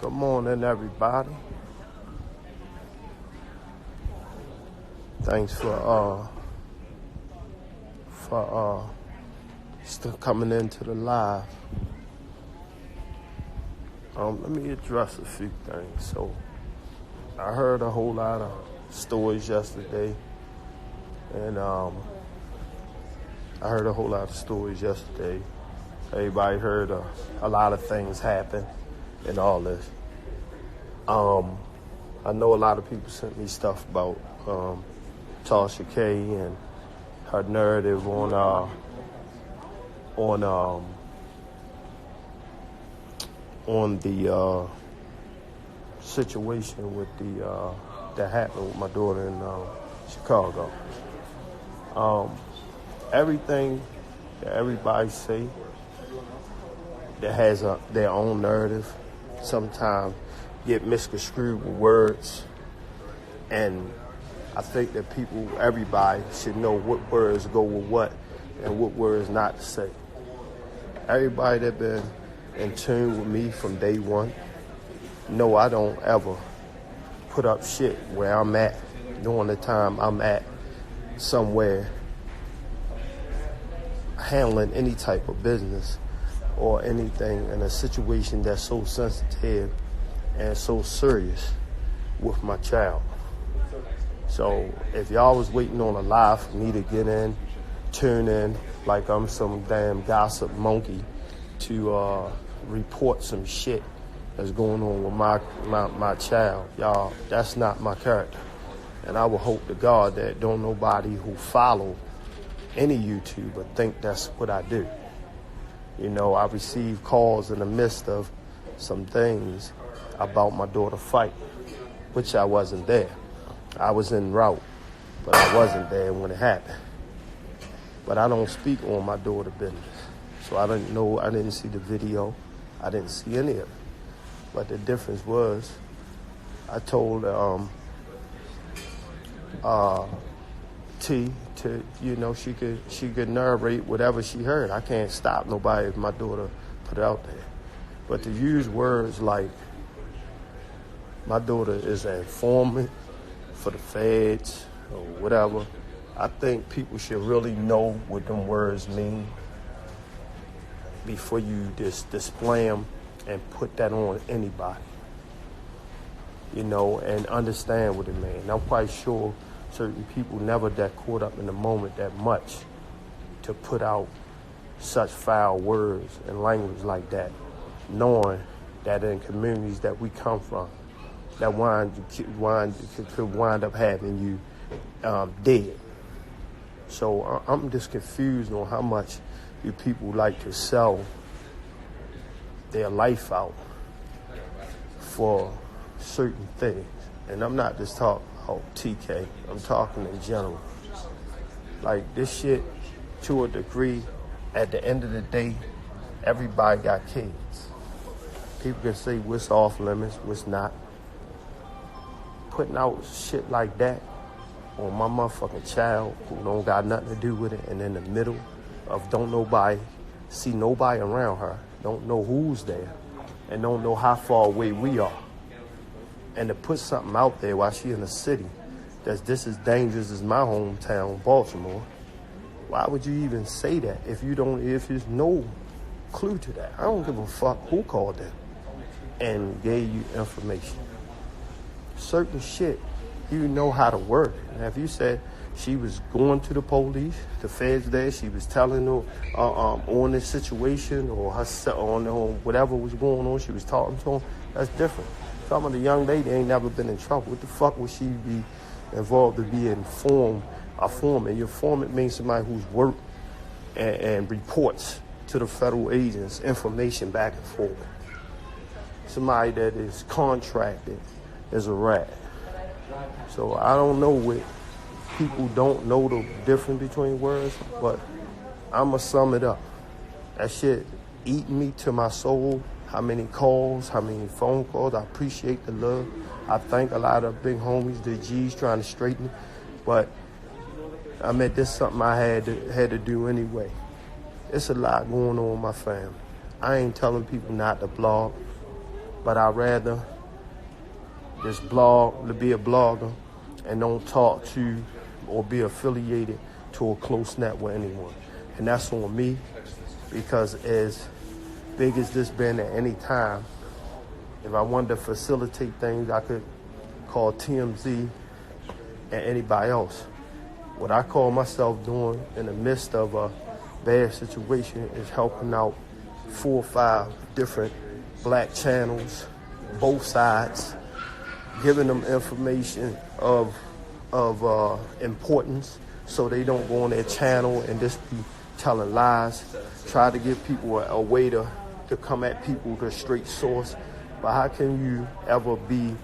Good morning, everybody. Thanks for still coming into the live. Let me address a few things. So, I heard a whole lot of stories yesterday, and Everybody heard a lot of things happen and all this. I know a lot of people sent me stuff about Tasha K and her narrative on the situation with that happened with my daughter in Chicago. Everything that everybody say that has their own narrative sometimes get misconstrued with words, and I think that everybody should know what words go with what and what words not to say. Everybody that been in tune with me from day one know I don't ever put up shit where I'm at during the time I'm at somewhere handling any type of business or anything in a situation that's so sensitive and so serious with my child. So if y'all was waiting on a live for me to get in, tune in like I'm some damn gossip monkey to report some shit that's going on with my child, y'all, that's not my character. And I would hope to God that don't nobody who follow any YouTuber think that's what I do. You know, I received calls in the midst of some things about my daughter fight, which I wasn't there. I was en route, but I wasn't there when it happened. But I don't speak on my daughter business. So I didn't know, I didn't see the video. I didn't see any of it. But the difference was, I told T to, you know, she could narrate whatever she heard. I can't stop nobody if my daughter put it out there. But to use words like, my daughter is an informant for the feds or whatever, I think people should really know what them words mean before you just display them and put that on anybody, you know, and understand what it means. I'm quite sure certain people never that caught up in the moment that much to put out such foul words and language like that, knowing that in communities that we come from, that could wind up having you dead. So I'm just confused on how much you people like to sell their life out for certain things. And I'm not just talking about TK, I'm talking in general. Like this shit, to a degree, at the end of the day, everybody got kids. People can say what's off limits, what's not. Putting out shit like that on my motherfucking child who don't got nothing to do with it, and in the middle of don't nobody see nobody around her, don't know who's there, and don't know how far away we are. And to put something out there while she in a city that's just as dangerous as my hometown, Baltimore, why would you even say that if there's no clue to that? I don't give a fuck who called them and gave you information. Certain shit, you know how to work it. And if you said she was going to the police, the feds there, she was telling them on this situation or on whatever was going on, she was talking to them, that's different. Talking about the young lady ain't never been in trouble. What the fuck would she be involved to be a foreman? Your foreman means somebody who's worked and reports to the federal agents information back and forth. Somebody that is contracted is a rat. So I don't know what people don't know the difference between words, but I'ma sum it up. That shit eating me to my soul. How many calls, how many phone calls. I appreciate the love. I thank a lot of big homies, the G's trying to straighten it. But I mean, this is something I had to do anyway. It's a lot going on with my family. I ain't telling people not to blog. But I'd rather just blog, to be a blogger, and don't talk to or be affiliated to a close net with anyone. And that's on me, because as big as this been at any time, if I wanted to facilitate things, I could call TMZ and anybody else. What I call myself doing in the midst of a bad situation is helping out 4 or 5 different black channels, both sides, giving them information of importance, so they don't go on their channel and just be telling lies. Try to give people a way to come at people with a straight source. But how can you ever be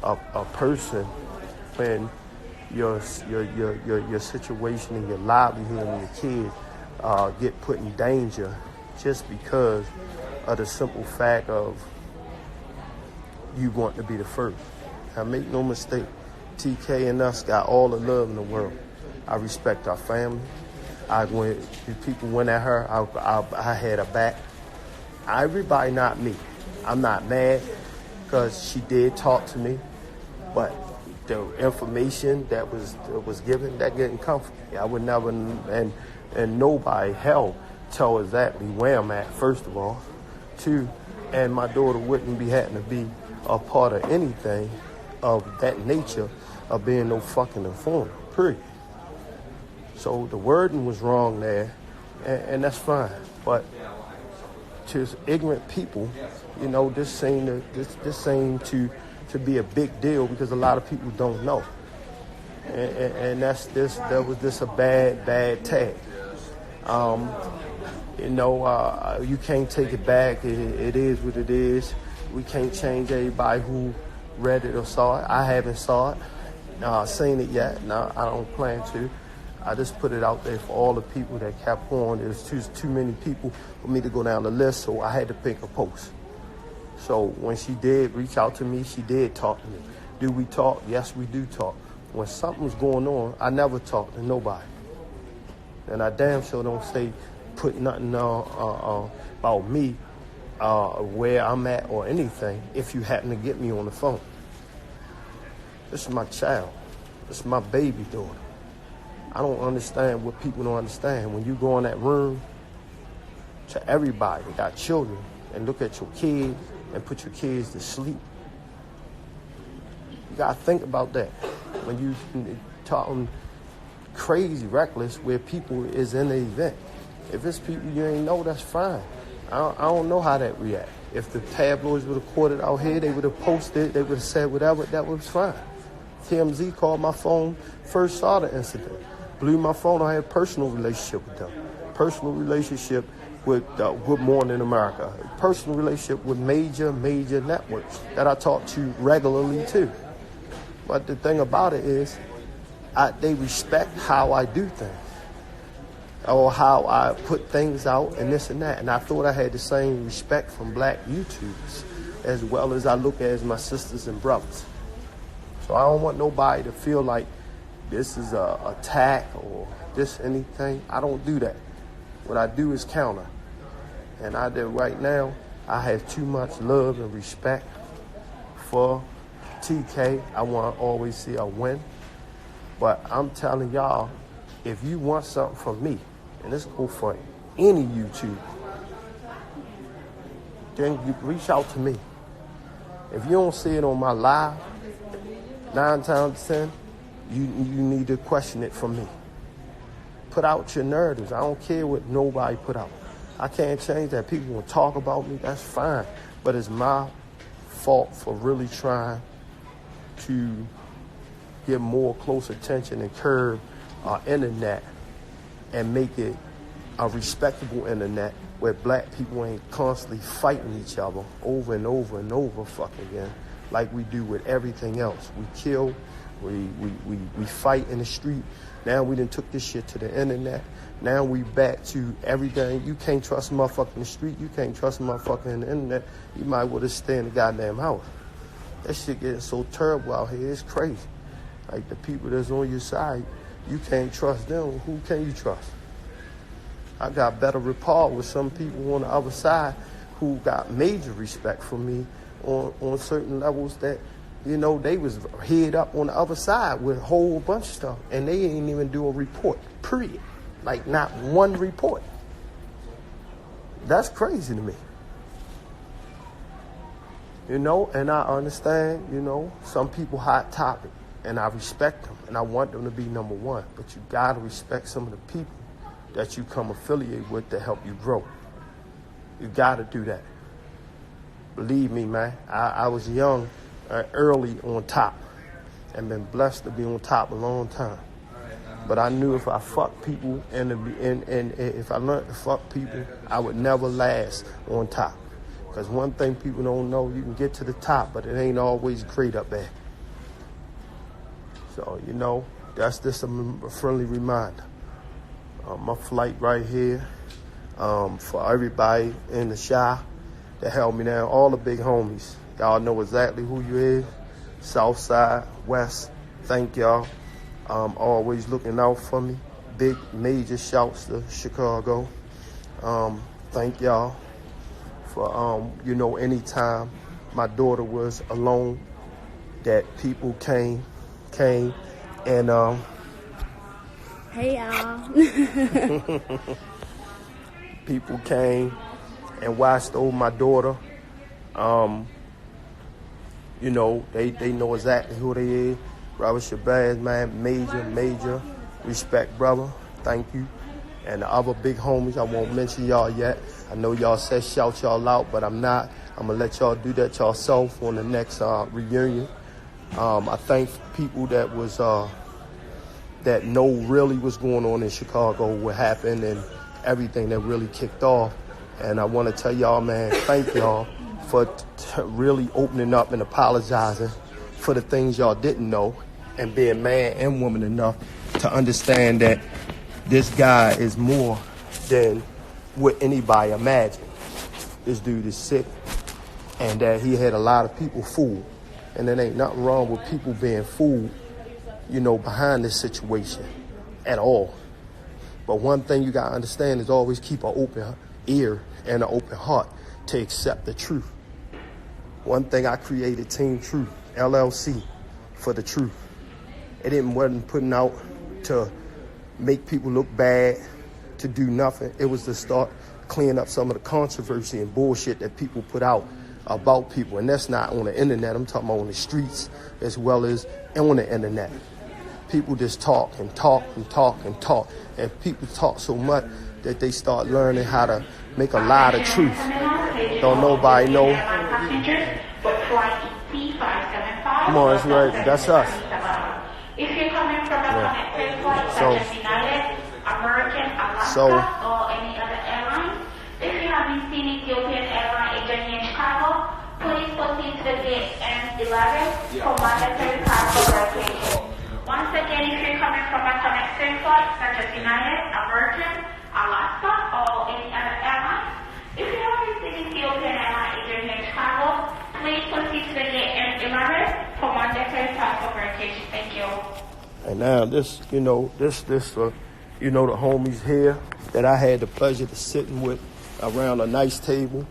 a person when your situation and your livelihood and your kids get put in danger just because of the simple fact of you want to be the first? Now, make no mistake, TK and us got all the love in the world. I respect our family. If people went at her, I had her back. Everybody, not me. I'm not mad because she did talk to me, but the information that was given, that didn't come from me. I would never, and nobody, hell, tell exactly where I'm at, first of all. 2, and my daughter wouldn't be having to be a part of anything of that nature of being no fucking informant, period. So the wording was wrong there, and that's fine. But to ignorant people, you know, this seemed to be a big deal because a lot of people don't know, and that was a bad tag. You can't take it back. It is what it is. We can't change everybody who read it or saw it. I haven't saw it, seen it yet. No, I don't plan to. I just put it out there for all the people that kept on. There's too many people for me to go down the list, so I had to pick a post. So when she did reach out to me, she did talk to me. Do we talk? Yes, we do talk. When something's going on, I never talk to nobody. And I damn sure don't put nothing about me, where I'm at or anything, if you happen to get me on the phone. This is my child. This is my baby daughter. I don't understand what people don't understand. When you go in that room to everybody that got children and look at your kids and put your kids to sleep, you gotta think about that. When you talking crazy, reckless, where people is in the event. If it's people you ain't know, that's fine. I don't know how that react. If the tabloids would have caught it out here, they would have posted, they would have said whatever, that was fine. TMZ called my phone, first saw the incident. Blew my phone, I had a personal relationship with them. Personal relationship with Good Morning America. Personal relationship with major networks that I talk to regularly too. But the thing about it is, they respect how I do things, or how I put things out and this and that. And I thought I had the same respect from black YouTubers as well as I look at as my sisters and brothers. So I don't want nobody to feel like this is a attack or this anything. I don't do that. What I do is counter. And right now, I have too much love and respect for TK. I want to always see a win. But I'm telling y'all, if you want something from me, and this go for any YouTuber, then you reach out to me. If you don't see it on my live, 9 times 10, you need to question it from me. Put out your narratives. I don't care what nobody put out. I can't change that. People will talk about me, that's fine. But it's my fault for really trying to get more close attention and curb our internet and make it a respectable internet where black people ain't constantly fighting each other over and over and over fucking again like we do with everything else. We kill, we fight in the street. Now we done took this shit to the internet. Now we back to everything. You can't trust a motherfucker in the street. You can't trust a motherfucker in the internet. You might well just stay in the goddamn house. That shit getting so terrible out here. It's crazy. Like the people that's on your side, you can't trust them. Who can you trust? I got better rapport with some people on the other side who got major respect for me on certain levels that, you know, they was head up on the other side with a whole bunch of stuff, and they didn't even do a report, period. Like, not one report. That's crazy to me. You know, and I understand, you know, some people hot topic, and I respect them, and I want them to be number one. But you gotta respect some of the people that you come affiliate with to help you grow. You gotta do that. Believe me, man, I was young, early on top, and been blessed to be on top a long time. But I knew if I fuck people and if I learned to fuck people, I would never last on top. Because one thing people don't know, you can get to the top, but it ain't always great up there. So, you know, that's just a friendly reminder. My flight right here, for everybody in the Shy that held me down, all the big homies. Y'all know exactly who you is. South Side, West, thank y'all. Always looking out for me. Big, major shouts to Chicago. Thank y'all for, you know, anytime my daughter was alone, that people came and, hey y'all. people came and watched over my daughter. You know, they know exactly who they is. Brother Shabazz, man, major respect, brother. Thank you. And the other big homies, I won't mention y'all yet. I know y'all said shout y'all out, but I'm not. I'm gonna let y'all do that yourself on the next reunion. I thank people that was that know really what's going on in Chicago, what happened, and everything that really kicked off. And I want to tell y'all, man, thank y'all for really opening up and apologizing for the things y'all didn't know, and being man and woman enough to understand that this guy is more than what anybody imagined. This dude is sick, and that he had a lot of people fooled. And there ain't nothing wrong with people being fooled, you know, behind this situation at all. But one thing you gotta understand is always keep an open ear and an open heart to accept the truth. One thing I created, Team Truth, LLC, for the truth. It wasn't putting out to make people look bad, to do nothing. It was to start cleaning up some of the controversy and bullshit that people put out about people. And that's not on the internet. I'm talking about on the streets as well as on the internet. People just talk and talk and talk and talk. And people talk so much that they start learning how to make a lie the truth. Don't nobody know. Come on, it's right. That's us. If you're coming from a connected flight such as United, American, Alaska, or any other airline, if you haven't seen Ethiopian Airline agent in Chicago, please proceed to the gate N11 for mandatory cargo verification. Once again, if you're coming from a connected flight such as United, American, Alaska, or any other airline, if you haven't seen Ethiopian Airline agent in Chicago, please proceed to the gate N11 for mandatory cargo verification. Thank you. And now this, you know, you know, the homies here that I had the pleasure to sitting with around a nice table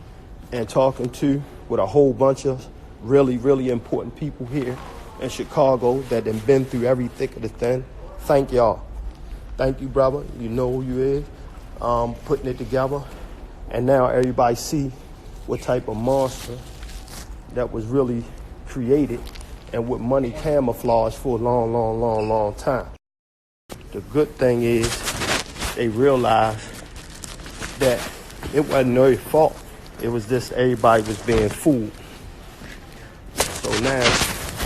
and talking to, with a whole bunch of really, really important people here in Chicago that have been through every thick of the thin. Thank y'all. Thank you, brother. You know who you is, putting it together. And now everybody see what type of monster that was really created and what money camouflaged for a long time. The good thing is they realized that it wasn't their fault. It was just everybody was being fooled. So now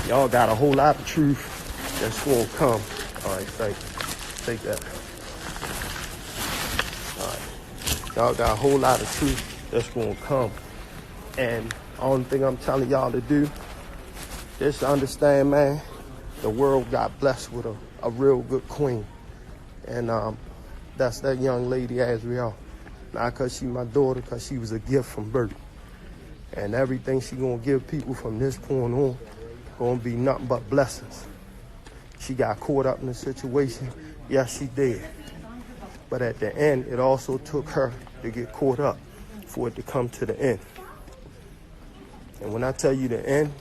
y'all got a whole lot of truth that's going to come. All right, thank you. Take that. All right. Y'all got a whole lot of truth that's going to come. And the only thing I'm telling y'all to do is to understand, man, the world got blessed with a real good queen. And that's that young lady, Azriel. Not because she my daughter, because she was a gift from birth. And everything she going to give people from this point on going to be nothing but blessings. She got caught up in the situation. Yes, she did. But at the end, it also took her to get caught up for it to come to the end. And when I tell you the end,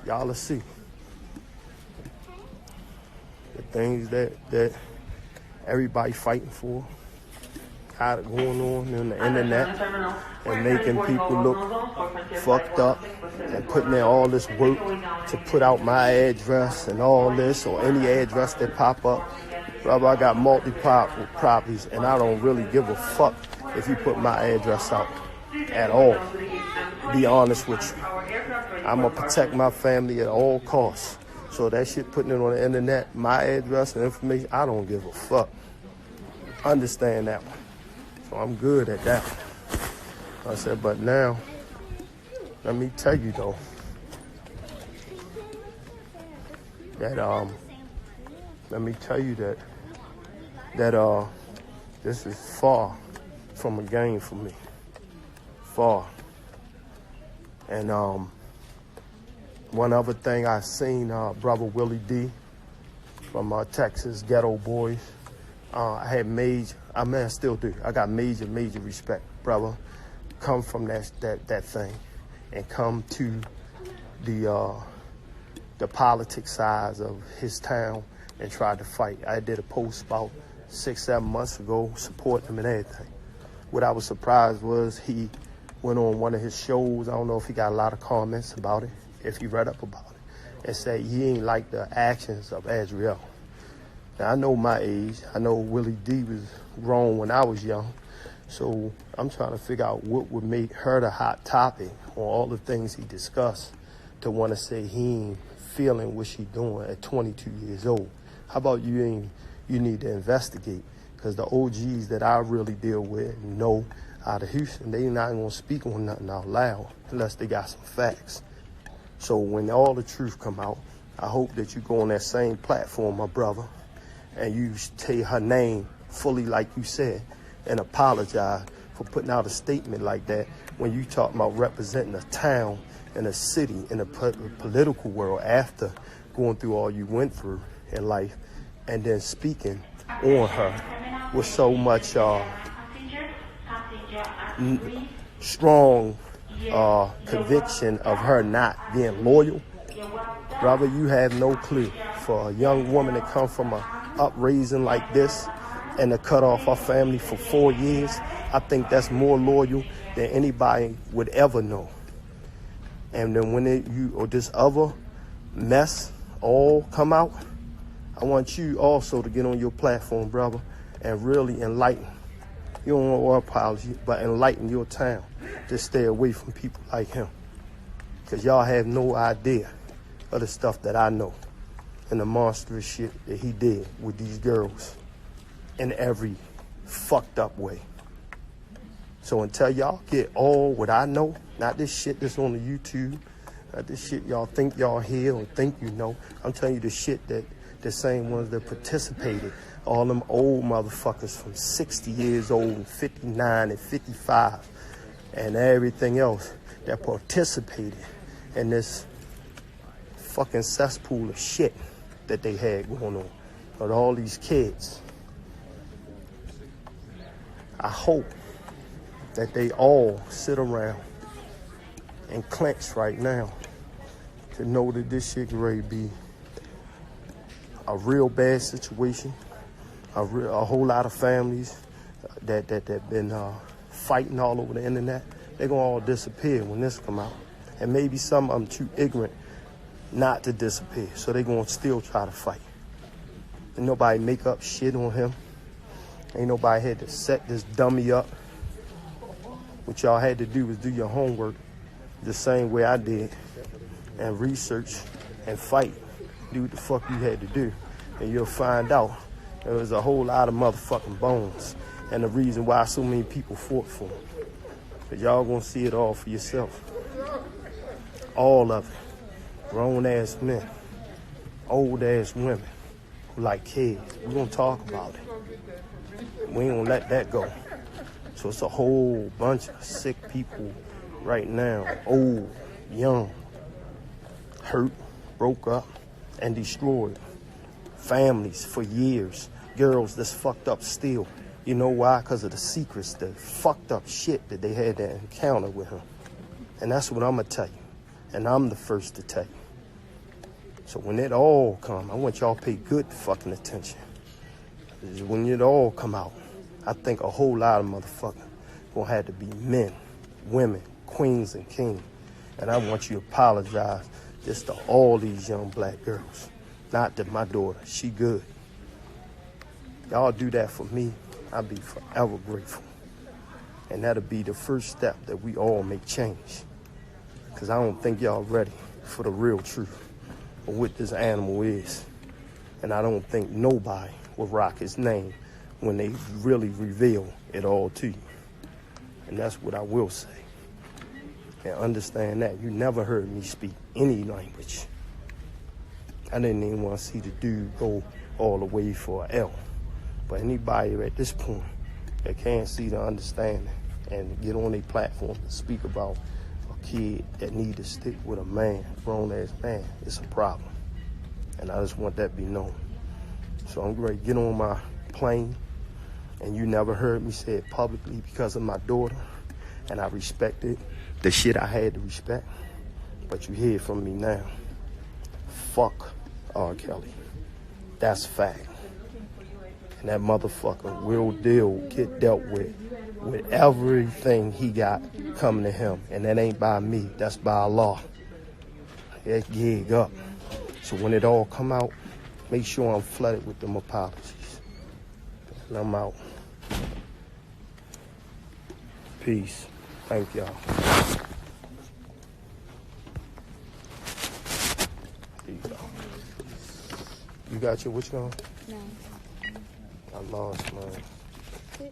y'all will see. The things that everybody fighting for, got it going on the internet, and making people look fucked up, and putting in all this work to put out my address and all this, or any address that pop up. Brother, I got multi-properties, and I don't really give a fuck if you put my address out at all. To be honest with you, I'm gonna protect my family at all costs. So that shit, putting it on the internet, my address and information, I don't give a fuck. Understand that one. So I'm good at that. I said, but now, let me tell you though, that let me tell you that this is far from a game for me. Far. And one other thing I seen, brother Willie D from Texas Ghetto Boys. I had I still do. I got major respect, brother. Come from that thing, and come to the politics side of his town and tried to fight. I did a post about 6-7 months ago supporting him and everything. What I was surprised was he went on one of his shows. I don't know if he got a lot of comments about it, if he read up about it, and said he ain't like the actions of Azriel. Now, I know my age. I know Willie D was grown when I was young. So I'm trying to figure out what would make her the hot topic on all the things he discussed to want to say he ain't feeling what she doing at 22 years old. How about you need to investigate? Because the OGs that I really deal with know out of Houston, they not going to speak on nothing out loud unless they got some facts. So when all the truth come out, I hope that you go on that same platform, my brother, and you take her name fully like you said and apologize for putting out a statement like that when you talk about representing a town and a city in the political world after going through all you went through in life, and then speaking on her with so much strong conviction of her not being loyal. Brother, you have no clue. For a young woman to come from a upraising like this and to cut off her family for 4 years, I think that's more loyal than anybody would ever know. And then when you or this other mess all come out, I want you also to get on your platform, brother, and really enlighten. You don't want our apology, but enlighten your town to stay away from people like him. Because y'all have no idea of the stuff that I know and the monstrous shit that he did with these girls in every fucked up way. So until y'all get all what I know, not this shit that's on the YouTube, not this shit y'all think y'all hear or think you know, I'm telling you the shit that the same ones that participated, all them old motherfuckers from 60 years old and 59 and 55 and everything else that participated in this fucking cesspool of shit that they had going on with all these kids. I hope that they all sit around and clench right now to know that this shit can really be a real bad situation. A whole lot of families that been fighting all over the internet, they're gonna all disappear when this come out. And maybe some of them too ignorant not to disappear, so they're gonna still try to fight. And nobody make up shit on him. Ain't nobody had to set this dummy up. What y'all had to do was do your homework the same way I did and research and fight. Do what the fuck you had to do. And you'll find out there was a whole lot of motherfucking bones and the reason why so many people fought for him. But y'all gonna see it all for yourself. All of it. Grown-ass men, old-ass women who like kids. We're gonna talk about it. We ain't gonna let that go. So it's a whole bunch of sick people right now, old, young, hurt, broke up, and destroyed. Families for years, girls that's fucked up still. You know why? Because of the secrets, the fucked up shit that they had to encounter with him. And that's what I'm gonna tell you. And I'm the first to tell you. So when it all come, I want y'all to pay good fucking attention. When it all come out, I think a whole lot of motherfuckers gonna have to be men, women, queens, and kings. And I want you to apologize just to all these young black girls. Not to my daughter, she good. Y'all do that for me, I'll be forever grateful. And that'll be the first step that we all make change. Because I don't think y'all ready for the real truth of what this animal is. And I don't think nobody will rock his name when they really reveal it all to you. And that's what I will say. And understand that. You never heard me speak any language. I didn't even want to see the dude go all the way for an L. But anybody at this point that can't see the understanding and get on a platform to speak about a kid that need to stick with a man, grown-ass man, it's a problem. And I just want that to be known. So I'm ready to get on my plane, and you never heard me say it publicly because of my daughter, and I respected the shit I had to respect. But you hear from me now. Fuck R. Kelly. That's fact. And that motherfucker will get dealt with everything he got coming to him. And that ain't by me, that's by Allah. That gig up. So when it all come out, make sure I'm flooded with them apologies. And I'm out. Peace. Thank y'all. There you go. You got your which on? No. I lost mine.